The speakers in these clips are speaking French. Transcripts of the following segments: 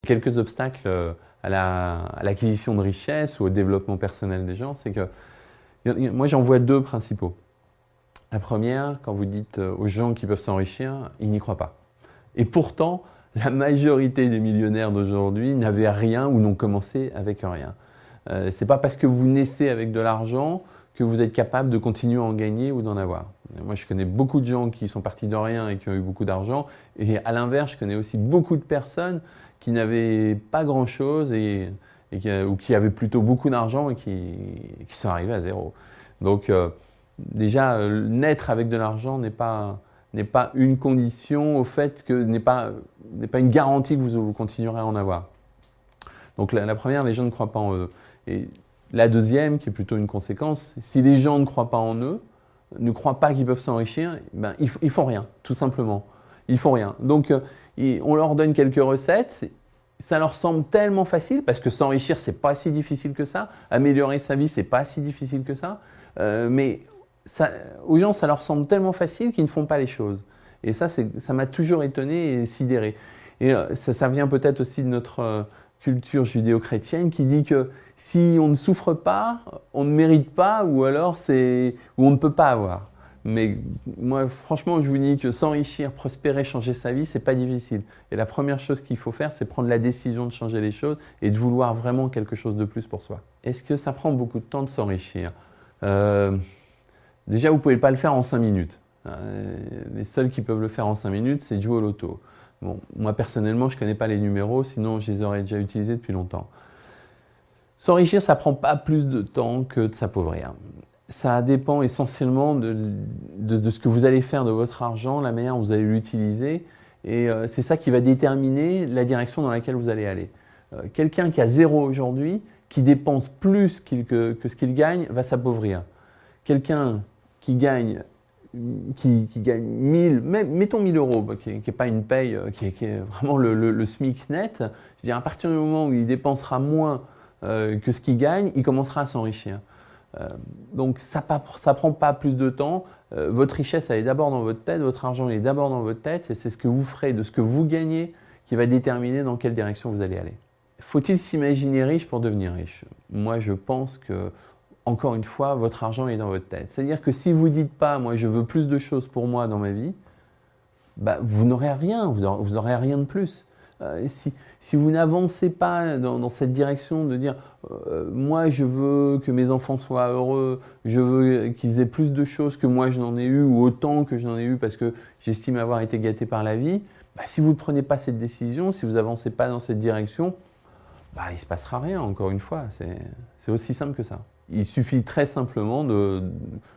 Quelques obstacles à l'acquisition de richesse ou au développement personnel des gens, c'est que moi j'en vois deux principaux. La première, quand vous dites aux gens qui peuvent s'enrichir, ils n'y croient pas. Et pourtant, la majorité des millionnaires d'aujourd'hui n'avaient rien ou n'ont commencé avec rien. Ce n'est pas parce que vous naissez avec de l'argent que vous êtes capable de continuer à en gagner ou d'en avoir. Moi, je connais beaucoup de gens qui sont partis de rien et qui ont eu beaucoup d'argent. Et à l'inverse, je connais aussi beaucoup de personnes qui n'avaient pas grand-chose ou qui avaient plutôt beaucoup d'argent et qui sont arrivés à zéro. Donc, déjà, naître avec de l'argent n'est pas une condition au fait que n'est pas une garantie que vous continuerez à en avoir. Donc la première, les gens ne croient pas en eux. Et la deuxième, qui est plutôt une conséquence, si les gens ne croient pas en eux, ne croient pas qu'ils peuvent s'enrichir, ben, ils font rien, tout simplement. Ils font rien. Donc on leur donne quelques recettes, ça leur semble tellement facile, parce que s'enrichir, c'est pas si difficile que ça, améliorer sa vie, c'est pas si difficile que ça, mais aux gens, ça leur semble tellement facile qu'ils ne font pas les choses. Et ça m'a toujours étonné et sidéré. Et ça vient peut-être aussi de notre culture judéo-chrétienne qui dit que si on ne souffre pas, on ne mérite pas, ou alors on ne peut pas avoir. Mais moi, franchement, je vous dis que s'enrichir, prospérer, changer sa vie, c'est pas difficile. Et la première chose qu'il faut faire, c'est prendre la décision de changer les choses et de vouloir vraiment quelque chose de plus pour soi. Est-ce que ça prend beaucoup de temps de s'enrichir ? Déjà, vous ne pouvez pas le faire en 5 minutes. Les seuls qui peuvent le faire en 5 minutes, c'est de jouer au loto. Bon, moi, personnellement, je ne connais pas les numéros, sinon je les aurais déjà utilisés depuis longtemps. S'enrichir, ça ne prend pas plus de temps que de s'appauvrir. Ça dépend essentiellement de ce que vous allez faire de votre argent, la manière dont vous allez l'utiliser. Et c'est ça qui va déterminer la direction dans laquelle vous allez aller. Quelqu'un qui a 0 aujourd'hui, qui dépense plus que ce qu'il gagne, va s'appauvrir. Quelqu'un qui gagne 1000, mettons 1000 euros, qui n'est pas une paye, qui est vraiment le SMIC net, je veux dire, à partir du moment où il dépensera moins que ce qu'il gagne, il commencera à s'enrichir. Donc ça ne prend pas plus de temps. Votre richesse, elle est d'abord dans votre tête, votre argent est d'abord dans votre tête, et c'est ce que vous ferez de ce que vous gagnez qui va déterminer dans quelle direction vous allez aller. Faut-il s'imaginer riche pour devenir riche? Moi, je pense que, encore une fois, votre argent est dans votre tête. C'est-à-dire que si vous ne dites pas « moi, je veux plus de choses pour moi dans ma vie », bah, vous n'aurez rien, vous n'aurez rien de plus. Si vous n'avancez pas dans cette direction de dire moi je veux que mes enfants soient heureux, je veux qu'ils aient plus de choses que moi je n'en ai eu ou autant que je n'en ai eu parce que j'estime avoir été gâté par la vie, bah, si vous ne prenez pas cette décision, si vous n'avancez pas dans cette direction, bah, il ne se passera rien, encore une fois. C'est aussi simple que ça. Il suffit très simplement de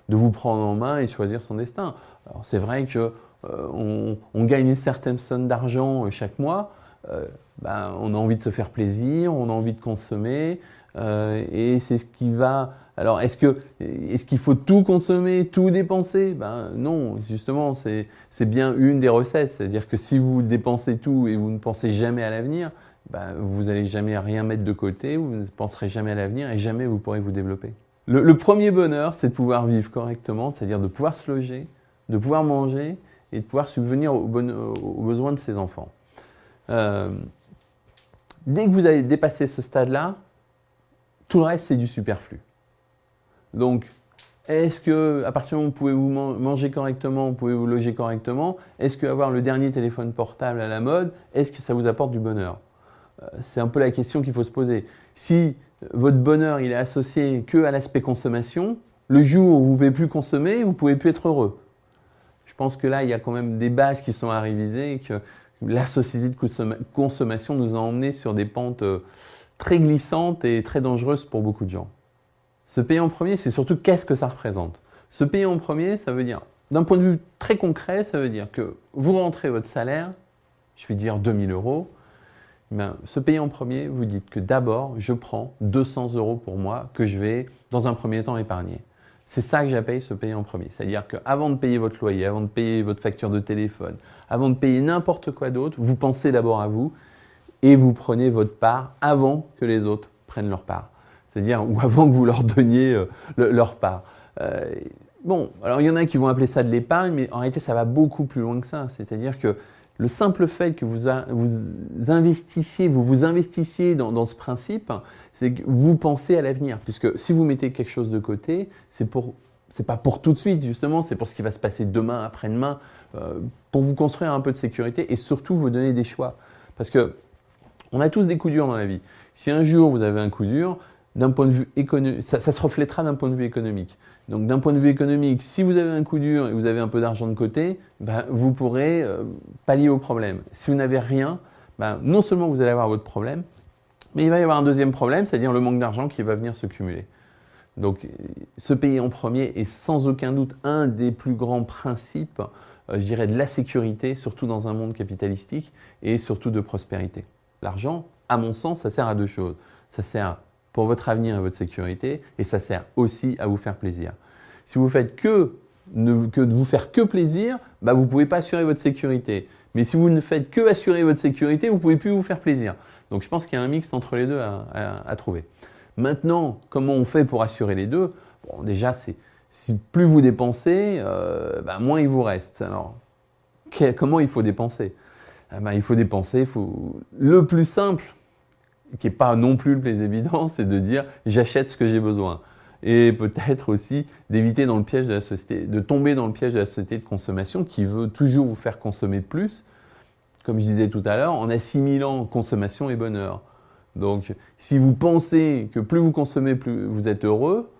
vous prendre en main et de choisir son destin. Alors c'est vrai qu'on gagne une certaine somme d'argent chaque mois, on a envie de se faire plaisir, on a envie de consommer, et c'est ce qui va... Alors, est-ce qu'il faut tout consommer, tout dépenser? Non, justement, c'est bien une des recettes. C'est-à-dire que si vous dépensez tout et vous ne pensez jamais à l'avenir, vous n'allez jamais rien mettre de côté, vous ne penserez jamais à l'avenir et jamais vous pourrez vous développer. Le premier bonheur, c'est de pouvoir vivre correctement, c'est-à-dire de pouvoir se loger, de pouvoir manger et de pouvoir subvenir aux besoins de ses enfants. Dès que vous allez dépasser ce stade-là, tout le reste, c'est du superflu. Donc, est-ce qu'à partir du moment où vous pouvez vous manger correctement, vous pouvez vous loger correctement, est-ce qu'avoir le dernier téléphone portable à la mode, est-ce que ça vous apporte du bonheur? C'est un peu la question qu'il faut se poser. Si votre bonheur il est associé qu'à l'aspect consommation, le jour où vous ne pouvez plus consommer, vous ne pouvez plus être heureux. Je pense que là, il y a quand même des bases qui sont à réviser et que la société de consommation nous a emmenés sur des pentes très glissantes et très dangereuses pour beaucoup de gens. Se payer en premier, c'est surtout qu'est-ce que ça représente. Se payer en premier, ça veut dire, d'un point de vue très concret, ça veut dire que vous rentrez votre salaire, je vais dire 2000 euros, se payer en premier, vous dites que d'abord, je prends 200 euros pour moi que je vais, dans un premier temps, épargner. C'est ça que j'appelle se payer en premier. C'est-à-dire qu'avant de payer votre loyer, avant de payer votre facture de téléphone, avant de payer n'importe quoi d'autre, vous pensez d'abord à vous et vous prenez votre part avant que les autres prennent leur part. C'est-à-dire, ou avant que vous leur donniez leur part. Bon, alors il y en a qui vont appeler ça de l'épargne, mais en réalité, ça va beaucoup plus loin que ça. C'est-à-dire que le simple fait que vous investissiez dans ce principe, c'est que vous pensez à l'avenir. Puisque si vous mettez quelque chose de côté, c'est pas pour tout de suite, justement, c'est pour ce qui va se passer demain, après-demain, pour vous construire un peu de sécurité et surtout vous donner des choix. Parce que on a tous des coups durs dans la vie. Si un jour vous avez un coup dur, d'un point de vue économique, ça se reflètera d'un point de vue économique. Donc d'un point de vue économique, si vous avez un coup dur et vous avez un peu d'argent de côté, ben, vous pourrez pallier au problème. Si vous n'avez rien, ben, non seulement vous allez avoir votre problème, mais il va y avoir un deuxième problème, c'est-à-dire le manque d'argent qui va venir se cumuler. Donc se payer en premier est sans aucun doute un des plus grands principes, je dirais, de la sécurité, surtout dans un monde capitalistique et surtout de prospérité. L'argent, à mon sens, ça sert à deux choses. Ça sert pour votre avenir et votre sécurité, et ça sert aussi à vous faire plaisir. Si vous faites que de vous faire que plaisir, bah vous ne pouvez pas assurer votre sécurité. Mais si vous ne faites que assurer votre sécurité, vous ne pouvez plus vous faire plaisir. Donc je pense qu'il y a un mix entre les deux à trouver. Maintenant, comment on fait pour assurer les deux? Bon, déjà, si plus vous dépensez, bah moins il vous reste. Alors, comment il faut dépenser? Il faut dépenser, le plus simple, qui n'est pas non plus le plus évident, c'est de dire j'achète ce que j'ai besoin. Et peut-être aussi d'éviter dans le piège de la société, de tomber dans le piège de la société de consommation qui veut toujours vous faire consommer plus, comme je disais tout à l'heure, en assimilant consommation et bonheur. Donc si vous pensez que plus vous consommez, plus vous êtes heureux,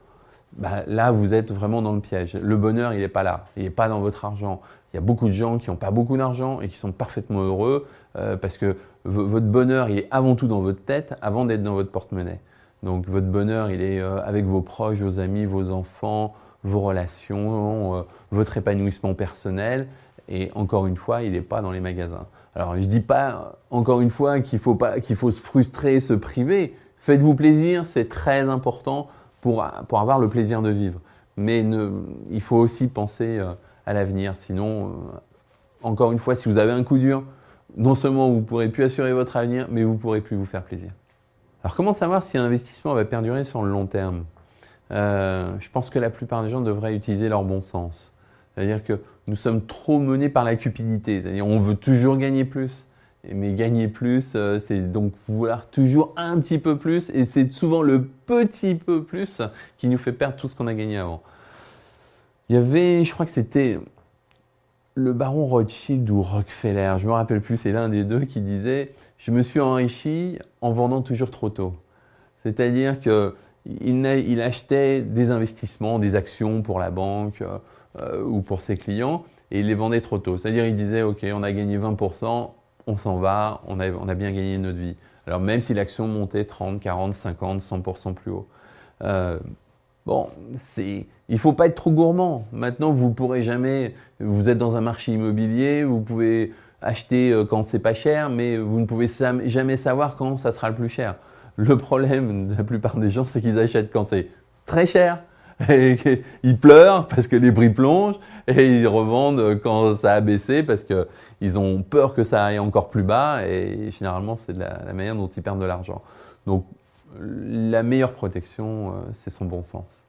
bah, là vous êtes vraiment dans le piège. Le bonheur, il n'est pas là, il n'est pas dans votre argent. Il y a beaucoup de gens qui n'ont pas beaucoup d'argent et qui sont parfaitement heureux parce que votre bonheur, il est avant tout dans votre tête avant d'être dans votre porte-monnaie. Donc votre bonheur, il est avec vos proches, vos amis, vos enfants, vos relations, votre épanouissement personnel. Et encore une fois, il n'est pas dans les magasins. Alors je ne dis pas, encore une fois, qu'il faut se frustrer, se priver. Faites-vous plaisir, c'est très important pour avoir le plaisir de vivre. Mais il faut aussi penser à l'avenir. Sinon, encore une fois, si vous avez un coup dur, non seulement vous ne pourrez plus assurer votre avenir, mais vous ne pourrez plus vous faire plaisir. Alors comment savoir si un investissement va perdurer sur le long terme? Je pense que la plupart des gens devraient utiliser leur bon sens. C'est-à-dire que nous sommes trop menés par la cupidité. C'est-à-dire qu'on veut toujours gagner plus. Mais gagner plus, c'est donc vouloir toujours un petit peu plus. Et c'est souvent le petit peu plus qui nous fait perdre tout ce qu'on a gagné avant. Il y avait, je crois que c'était le baron Rothschild ou Rockefeller, je ne me rappelle plus, c'est l'un des deux qui disait « Je me suis enrichi en vendant toujours trop tôt ». C'est-à-dire qu'il achetait des investissements, des actions pour la banque ou pour ses clients et il les vendait trop tôt. C'est-à-dire qu'il disait « Ok, on a gagné 20%, on s'en va, on a bien gagné notre vie ». Alors même si l'action montait 30, 40, 50, 100% plus haut. Bon, il ne faut pas être trop gourmand. Maintenant, vous pourrez jamais, vous êtes dans un marché immobilier, vous pouvez acheter quand c'est pas cher, mais vous ne pouvez jamais savoir quand ça sera le plus cher. Le problème de la plupart des gens, c'est qu'ils achètent quand c'est très cher. Et ils pleurent parce que les prix plongent et ils revendent quand ça a baissé parce qu'ils ont peur que ça aille encore plus bas et généralement, c'est la manière dont ils perdent de l'argent. Donc, la meilleure protection, c'est son bon sens.